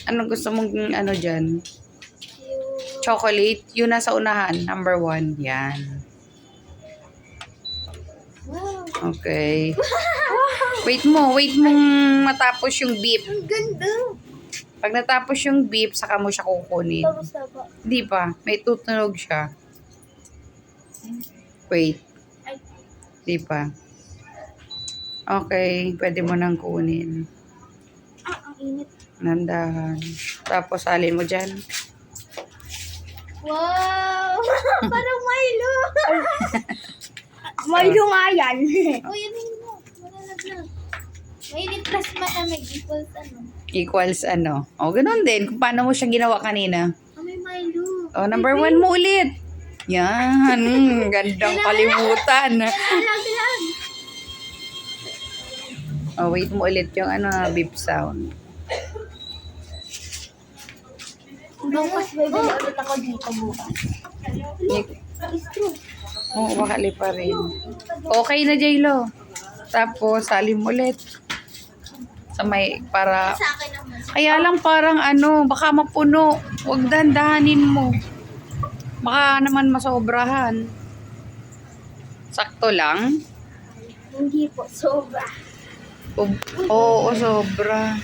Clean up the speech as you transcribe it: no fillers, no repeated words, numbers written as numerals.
Anong gusto mong ano dyan? Yung... Chocolate? Yun nasa unahan. Number 1. Yan. Wow. Okay. Wait mong matapos yung beep. Ang ganda. Pag natapos yung beep, saka mo siya kukunin. Tapos na ba? Hindi pa. May tutunog siya. Wait. Ay, Di pa. Okay. Pwede mo nang kunin. ang init. Nandahan. Tapos salin mo dyan. Wow! Parang Milo! Milo nga yan. Uy, ano mo? Malalaglag. Mainit plus malamig equals ano? Equals ano. O, ganun din. Kung paano mo siya ginawa kanina. May Milo. O, number 1 mo ulit. Yan. Gandang kalimutan. Malalaglag. O, wait mo ulit yung ano, beep sound. Bukas baby, ulit ako dito bukas. It's true. Oo, bakali pa rin. Okay na, J-Lo. Tapos, salin mo ulit. Sa may, para... Sa akin naman. Kaya lang parang ano, baka mapuno. Huwag dandahanin mo. Baka naman masobrahan. Sakto lang? Hindi po, sobra. Oo, sobra.